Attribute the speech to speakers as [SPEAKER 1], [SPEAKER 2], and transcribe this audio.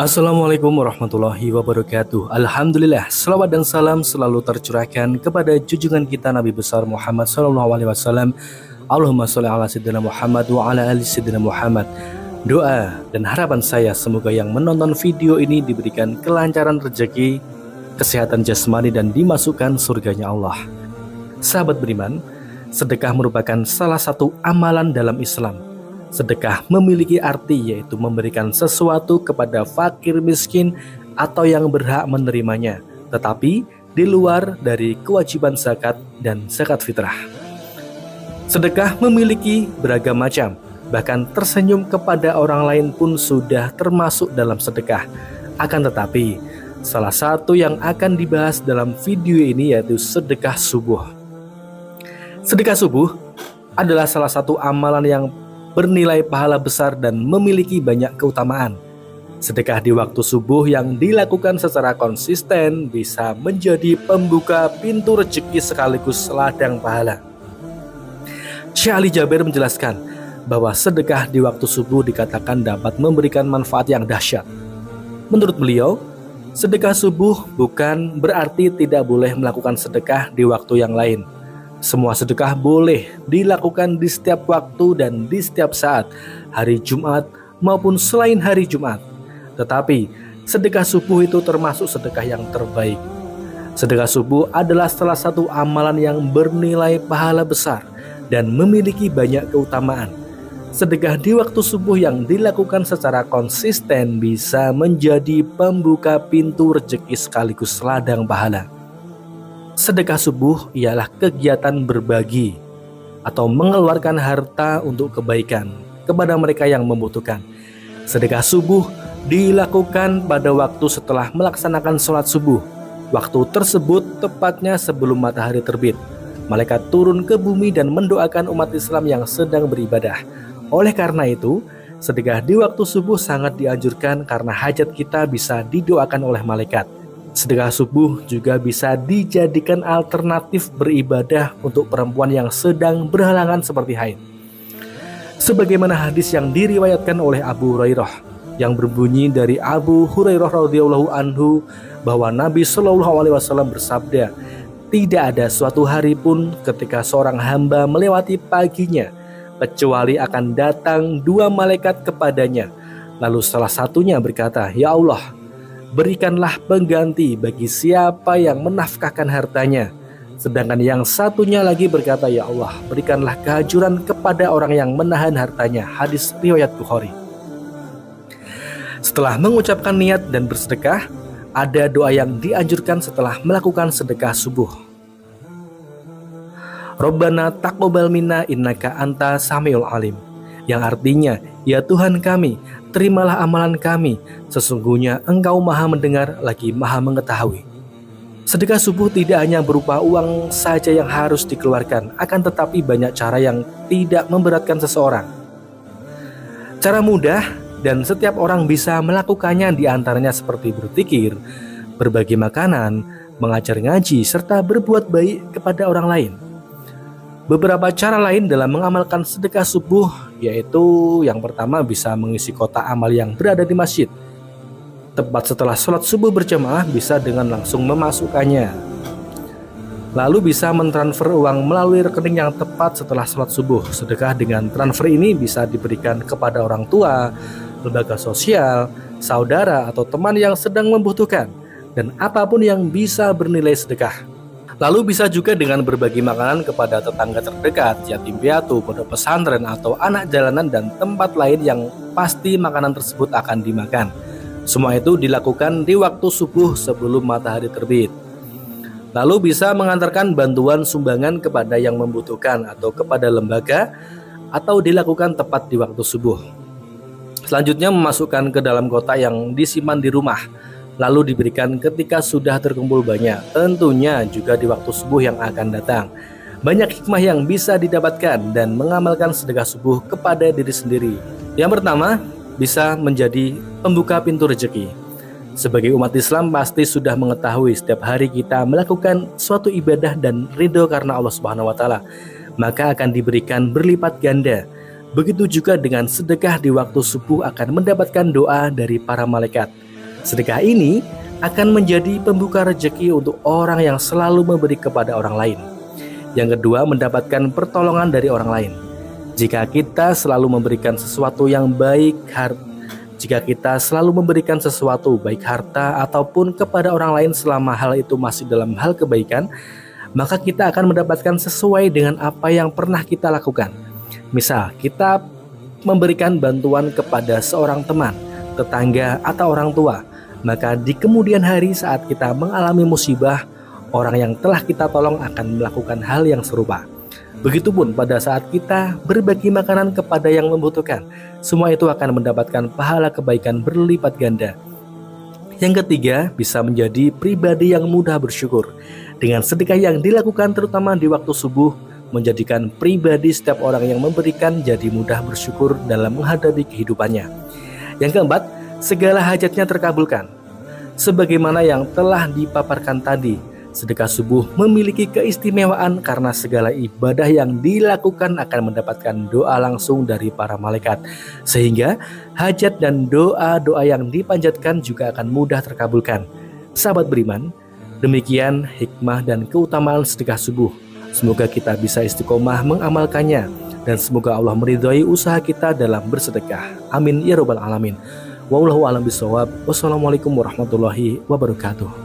[SPEAKER 1] Assalamualaikum warahmatullahi wabarakatuh. Alhamdulillah, selawat dan salam selalu tercurahkan kepada junjungan kita Nabi besar Muhammad SAW. Allahumma sholli ala sayyidina Muhammad wa ala ali sayyidina Muhammad. Doa dan harapan saya semoga yang menonton video ini diberikan kelancaran rezeki, kesehatan jasmani dan dimasukkan surganya Allah. Sahabat beriman, sedekah merupakan salah satu amalan dalam Islam. Sedekah memiliki arti yaitu memberikan sesuatu kepada fakir miskin atau yang berhak menerimanya, tetapi di luar dari kewajiban zakat dan zakat fitrah. Sedekah memiliki beragam macam, bahkan tersenyum kepada orang lain pun sudah termasuk dalam sedekah. Akan tetapi, salah satu yang akan dibahas dalam video ini yaitu sedekah subuh. Sedekah subuh adalah salah satu amalan yang bernilai pahala besar dan memiliki banyak keutamaan. Sedekah di waktu subuh yang dilakukan secara konsisten bisa menjadi pembuka pintu rezeki sekaligus ladang pahala. Syekh Ali Jabir menjelaskan bahwa sedekah di waktu subuh dikatakan dapat memberikan manfaat yang dahsyat. Menurut beliau, sedekah subuh bukan berarti tidak boleh melakukan sedekah di waktu yang lain. Semua sedekah boleh dilakukan di setiap waktu dan di setiap saat, hari Jumat maupun selain hari Jumat. Tetapi sedekah subuh itu termasuk sedekah yang terbaik. Sedekah subuh adalah salah satu amalan yang bernilai pahala besar dan memiliki banyak keutamaan. Sedekah di waktu subuh yang dilakukan secara konsisten bisa menjadi pembuka pintu rezeki sekaligus ladang pahala. Sedekah subuh ialah kegiatan berbagi atau mengeluarkan harta untuk kebaikan kepada mereka yang membutuhkan. Sedekah subuh dilakukan pada waktu setelah melaksanakan sholat subuh. Waktu tersebut tepatnya sebelum matahari terbit. Malaikat turun ke bumi dan mendoakan umat Islam yang sedang beribadah. Oleh karena itu, sedekah di waktu subuh sangat dianjurkan karena hajat kita bisa didoakan oleh malaikat. Sedekah subuh juga bisa dijadikan alternatif beribadah untuk perempuan yang sedang berhalangan seperti haid. Sebagaimana hadis yang diriwayatkan oleh Abu Hurairah yang berbunyi dari Abu Hurairah radhiyallahu anhu bahwa Nabi Shallallahu alaihi wasallam bersabda, "Tidak ada suatu hari pun ketika seorang hamba melewati paginya kecuali akan datang dua malaikat kepadanya. Lalu salah satunya berkata, 'Ya Allah, berikanlah pengganti bagi siapa yang menafkahkan hartanya.' Sedangkan yang satunya lagi berkata, 'Ya Allah, berikanlah kehancuran kepada orang yang menahan hartanya.'" Hadis riwayat Bukhari. Setelah mengucapkan niat dan bersedekah, ada doa yang dianjurkan setelah melakukan sedekah subuh. Rabbana taqabbal minna innaka anta samiul alim, yang artinya, "Ya Tuhan kami, terimalah amalan kami, sesungguhnya Engkau maha mendengar lagi maha mengetahui." Sedekah subuh tidak hanya berupa uang saja yang harus dikeluarkan, akan tetapi banyak cara yang tidak memberatkan seseorang. Cara mudah dan setiap orang bisa melakukannya, diantaranya seperti berzikir, berbagi makanan, mengajar ngaji, serta berbuat baik kepada orang lain. Beberapa cara lain dalam mengamalkan sedekah subuh yaitu yang pertama bisa mengisi kotak amal yang berada di masjid. Tepat setelah sholat subuh berjamaah bisa dengan langsung memasukkannya. Lalu bisa mentransfer uang melalui rekening yang tepat setelah sholat subuh. Sedekah dengan transfer ini bisa diberikan kepada orang tua, lembaga sosial, saudara atau teman yang sedang membutuhkan, dan apapun yang bisa bernilai sedekah. Lalu bisa juga dengan berbagi makanan kepada tetangga terdekat, yatim piatu, pondok pesantren, atau anak jalanan dan tempat lain yang pasti makanan tersebut akan dimakan. Semua itu dilakukan di waktu subuh sebelum matahari terbit. Lalu bisa mengantarkan bantuan sumbangan kepada yang membutuhkan atau kepada lembaga, atau dilakukan tepat di waktu subuh. Selanjutnya memasukkan ke dalam kotak yang disimpan di rumah, lalu diberikan ketika sudah terkumpul banyak, tentunya juga di waktu subuh yang akan datang. Banyak hikmah yang bisa didapatkan dan mengamalkan sedekah subuh kepada diri sendiri. Yang pertama, bisa menjadi pembuka pintu rezeki. Sebagai umat Islam pasti sudah mengetahui setiap hari kita melakukan suatu ibadah dan ridho karena Allah Subhanahu wa Ta'ala, maka akan diberikan berlipat ganda. Begitu juga dengan sedekah di waktu subuh akan mendapatkan doa dari para malaikat. Sedekah ini akan menjadi pembuka rezeki untuk orang yang selalu memberi kepada orang lain. Yang kedua, mendapatkan pertolongan dari orang lain. Jika kita selalu memberikan sesuatu yang baik, jika kita selalu memberikan sesuatu baik harta ataupun kepada orang lain selama hal itu masih dalam hal kebaikan, maka kita akan mendapatkan sesuai dengan apa yang pernah kita lakukan. Misal, kita memberikan bantuan kepada seorang teman, tetangga, atau orang tua, maka di kemudian hari saat kita mengalami musibah, orang yang telah kita tolong akan melakukan hal yang serupa. Begitupun pada saat kita berbagi makanan kepada yang membutuhkan, semua itu akan mendapatkan pahala kebaikan berlipat ganda. Yang ketiga, bisa menjadi pribadi yang mudah bersyukur. Dengan sedekah yang dilakukan terutama di waktu subuh, menjadikan pribadi setiap orang yang memberikan jadi mudah bersyukur dalam menghadapi kehidupannya. Yang keempat, segala hajatnya terkabulkan. Sebagaimana yang telah dipaparkan tadi, sedekah subuh memiliki keistimewaan karena segala ibadah yang dilakukan akan mendapatkan doa langsung dari para malaikat, sehingga hajat dan doa-doa yang dipanjatkan juga akan mudah terkabulkan. Sahabat beriman, demikian hikmah dan keutamaan sedekah subuh. Semoga kita bisa istiqomah mengamalkannya, dan semoga Allah meridhai usaha kita dalam bersedekah. Amin ya rabbal alamin. Wallahu a'lam bishawab. Wassalamualaikum warahmatullahi wabarakatuh.